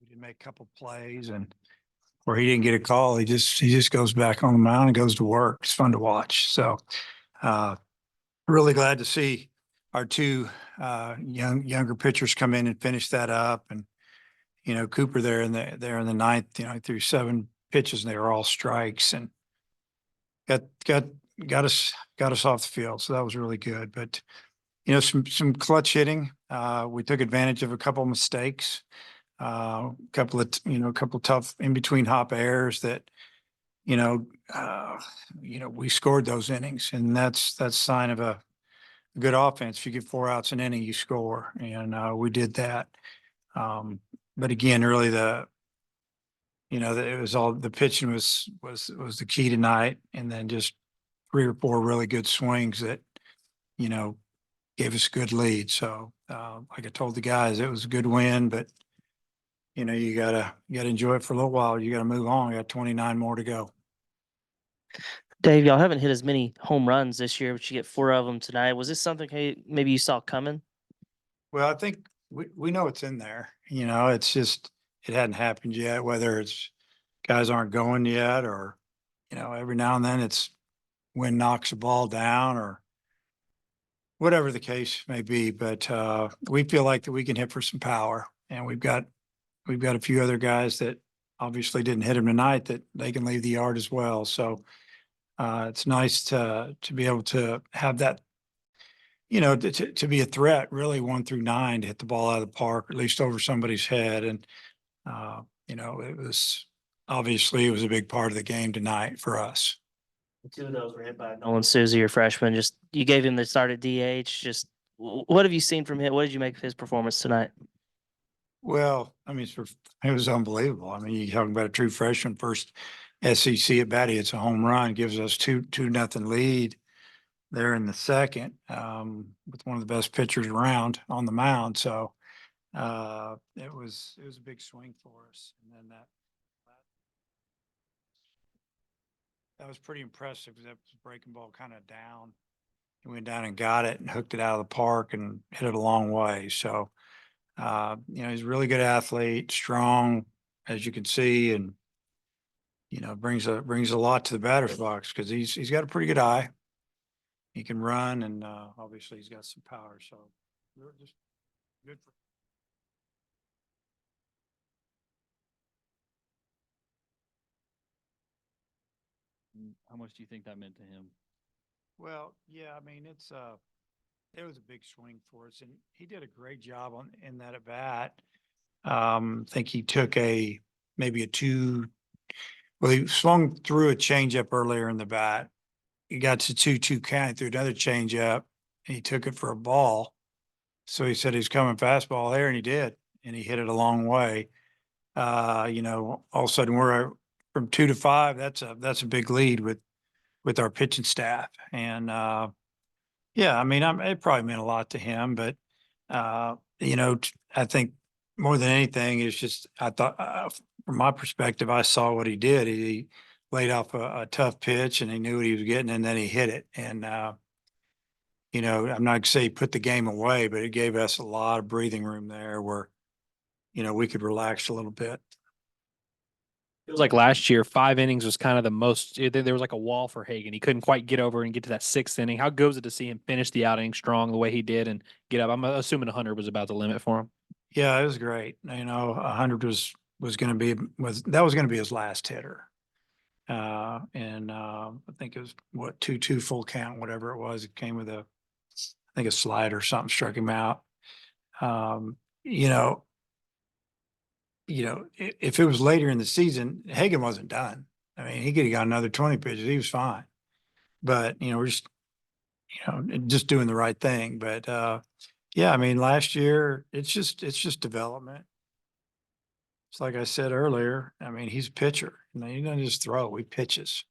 He did make a couple plays, and where he didn't get a call, he just goes back on the mound and goes to work. It's fun to watch. So, uh, really glad to see our two younger pitchers come in and finish that up. And Cooper there in the ninth, he threw 7 pitches and they were all strikes, and got got got us off the field. So that was really good. But some clutch hitting. We took advantage of a couple of mistakes, a couple of tough in between hop errors that we scored those innings, and that's a sign of a good offense. If you get 4 outs an inning, you score, and we did that. But again, really it was all the pitching was the key tonight, and then just 3 or 4 really good swings that gave us a good lead. So, like I told the guys, it was a good win, but you gotta enjoy it for a little while. You gotta move on. You got 29 more to go. Dave, y'all haven't hit as many home runs this year, but you get 4 of them tonight. Was this something maybe you saw coming? Well, I think we know it's in there. It's just it hadn't happened yet. Whether it's guys aren't going yet, or every now and then it's wind knocks a ball down, or whatever the case may be. But we feel like that we can hit for some power, and we've got a few other guys that obviously didn't hit them tonight that they can leave the yard as well. So it's nice to be able to have that, to be a threat, really 1 through 9, to hit the ball out of the park, or at least over somebody's head. And it was obviously a big part of the game tonight for us. 2 of those were hit by Nolan Susie, your freshman. Just you gave him the start at DH. Just what have you seen from him? What did you make of his performance tonight? Well, I mean, it was unbelievable. I mean, you're talking about a true freshman, first SEC at bat. It's a home run, gives us 2-0 lead there in the second, with one of the best pitchers around on the mound. So it was a big swing for us, and then that was pretty impressive, because that was breaking ball kind of down. He went down and got it and hooked it out of the park and hit it a long way. So he's a really good athlete, strong, as you can see, and brings a lot to the batter's box, because he's got a pretty good eye. He can run, and obviously he's got some power. So we're just good for. How much do you think that meant to him? Well, yeah, I mean, it was a big swing for us, and he did a great job in that at bat. I think he took maybe a 2. Well, he swung through a changeup earlier in the bat. He got to 2-2 count, threw another changeup, and he took it for a ball. So he said he's coming fastball there, and he did, and he hit it a long way. All of a sudden we're from 2 to 5. That's a big lead with our pitching staff, and yeah, I mean, it probably meant a lot to him, but I think more than anything, it's just I thought, from my perspective, I saw what he did. He laid off a tough pitch, and he knew what he was getting, and then he hit it. And I'm not going to say he put the game away, but it gave us a lot of breathing room there, where we could relax a little bit. It was like last year, 5 innings was kind of the most. There was like a wall for Hagan. He couldn't quite get over and get to that 6th inning. How good was it to see him finish the outing strong the way he did and get up? I'm assuming 100 was about the limit for him. Yeah, it was great. 100 was going to be his last hitter. And I think it was 2-2 full count, whatever it was. It came with I think a slide or something struck him out. If it was later in the season, Hagan wasn't done. I mean, he could have got another 20 pitches. He was fine. But, we're just doing the right thing. But yeah, I mean, last year, it's just development. It's like I said earlier, I mean, he's a pitcher. He doesn't just throw, he pitches.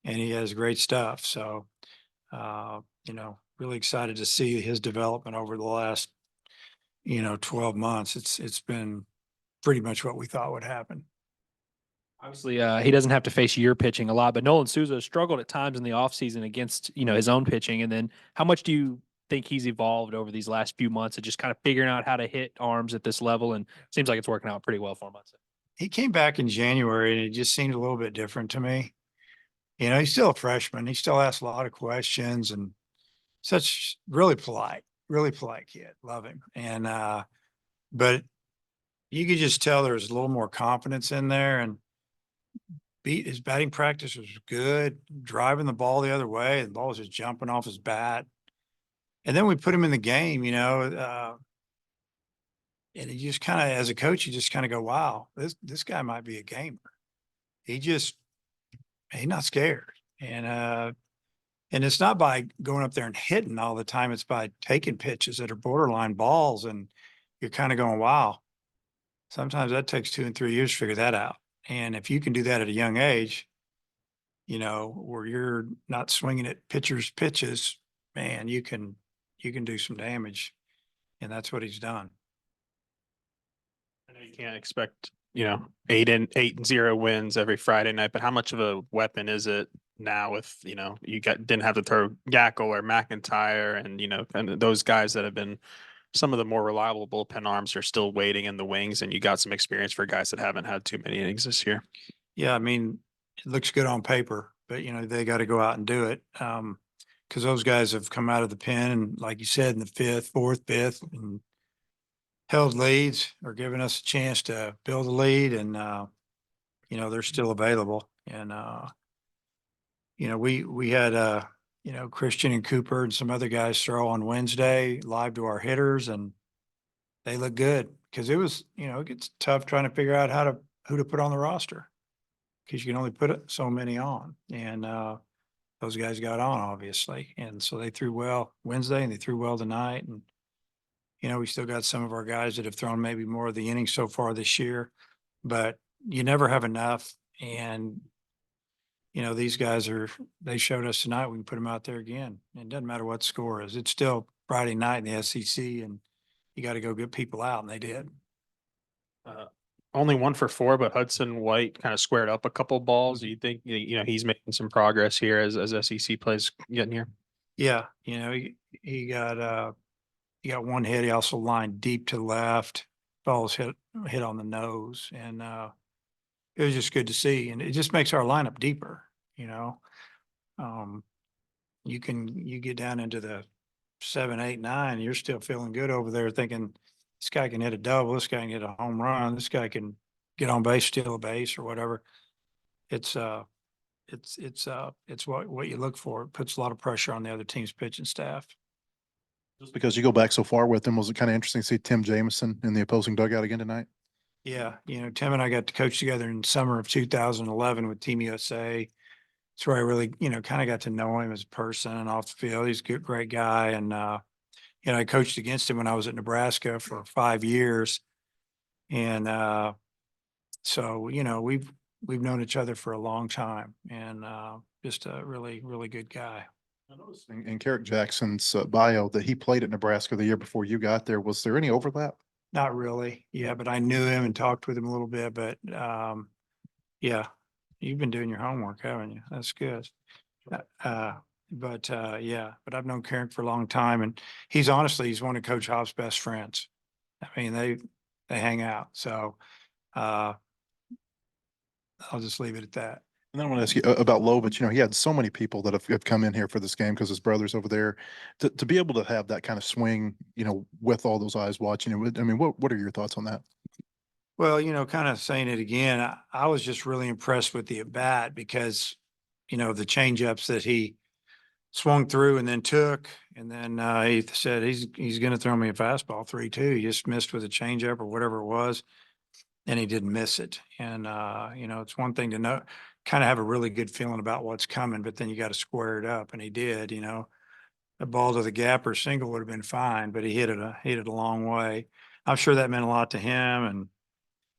And he has great stuff. So really excited to see his development over the last, 12 months. It's been pretty much what we thought would happen. Obviously, he doesn't have to face your pitching a lot, but Nolan Souza struggled at times in the offseason against, his own pitching. And then how much do you think he's evolved over these last few months of just kind of figuring out how to hit arms at this level, and seems like it's working out pretty well for him. I'd say. He came back in January and it just seemed a little bit different to me. You know, he's still a freshman. He still asks a lot of questions and such really polite kid. Love him. And but you could just tell there was a little more confidence in there, and his batting practice was good, driving the ball the other way. The ball was just jumping off his bat. And then we put him in the game, you know, and he just kind of, as a coach, you just kind of go, wow, this guy might be a gamer. He's not scared. And it's not by going up there and hitting all the time. It's by taking pitches that are borderline balls. And you're kind of going, wow, sometimes that takes 2 and 3 years to figure that out. And if you can do that at a young age, you know, where you're not swinging at pitchers' pitches, man, you can do some damage. And that's what he's done. I know you can't expect, 8-0 wins every Friday night, but how much of a weapon is it now with, didn't have to throw Gackle or McIntyre and those guys that have been some of the more reliable bullpen arms are still waiting in the wings, and you got some experience for guys that haven't had too many innings this year. Yeah. I mean, it looks good on paper, but they got to go out and do it. Cause those guys have come out of the pen and, like you said, in the fourth, fifth, and held leads or giving us a chance to build a lead, and they're still available. And we had Christian and Cooper and some other guys throw on Wednesday live to our hitters, and they look good, because it was, it gets tough trying to figure out who to put on the roster, because you can only put so many on. And those guys got on, obviously, and so they threw well Wednesday and they threw well tonight. And we still got some of our guys that have thrown maybe more of the innings so far this year, but you never have enough. And, these guys they showed us tonight, we can put them out there again. It doesn't matter what the score is. It's still Friday night in the SEC, and you got to go get people out, and they did. Only 1 for 4, but Hudson White kind of squared up a couple balls. Do you think, he's making some progress here as SEC plays getting here? Yeah. He got one hit. He also lined deep to the left. Balls hit on the nose, and it was just good to see. And it just makes our lineup deeper. You get down into the 7, 8, 9. You're still feeling good over there, thinking this guy can hit a double. This guy can hit a home run. This guy can get on base, steal a base, or whatever. It's what you look for. It puts a lot of pressure on the other team's pitching staff. Just because you go back so far with them, was it kind of interesting to see Tim Jameson in the opposing dugout again tonight? Yeah. Tim and I got to coach together in summer of 2011 with Team USA. It's where I really, kind of got to know him as a person and off the field. He's a good, great guy. And, I coached against him when I was at Nebraska for 5 years. And, so, we've known each other for a long time, and, just a really, really good guy. I noticed in Carrick Jackson's bio that he played at Nebraska the year before you got there. Was there any overlap? Not really. Yeah. But I knew him and talked with him a little bit, but, yeah, you've been doing your homework, haven't you? That's good. But I've known Carrick for a long time, and he's one of Coach Hobbs' best friends. I mean, they hang out. So, I'll just leave it at that. And then I want to ask you about Lovich. He had so many people that have come in here for this game because his brother's over there. To be able to have that kind of swing, with all those eyes watching it, I mean, what are your thoughts on that? Well, kind of saying it again, I was just really impressed with the at bat, because, the change-ups that he swung through and then took, and then he said he's going to throw me a fastball 3-2. He just missed with a changeup or whatever it was, and he didn't miss it. And it's one thing to know, kind of have a really good feeling about what's coming, but then you got to square it up, and he did. A ball to the gap or single would have been fine, but he hit it a long way. I'm sure that meant a lot to him, and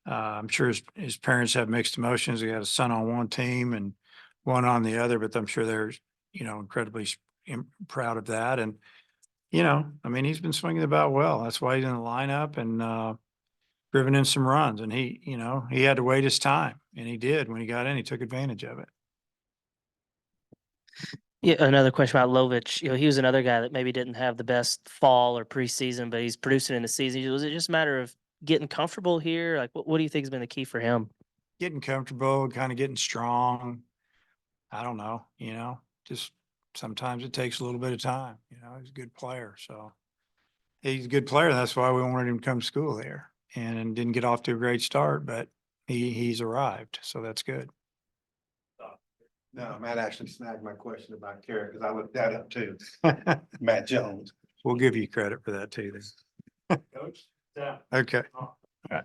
I'm sure his parents have mixed emotions. He got a son on one team and one on the other, but I'm sure they're, incredibly proud of that. And, I mean, he's been swinging the bat well. That's why he's in the lineup, and driven in some runs. And he had to wait his time, and he did. When he got in, he took advantage of it. Yeah, another question about Lovich. You know, he was another guy that maybe didn't have the best fall or preseason, but he's producing in the season. Was it just a matter of getting comfortable here? Like, what do you think has been the key for him? Getting comfortable, kind of getting strong. I don't know, just sometimes it takes a little bit of time, he's a good player. So he's a good player. That's why we wanted him to come to school here and didn't get off to a great start, but he's arrived. So that's good. No, Matt actually snagged my question about Carrot because I looked that up too. Matt Jones. We'll give you credit for that too then. Coach? Yeah. Okay. All right.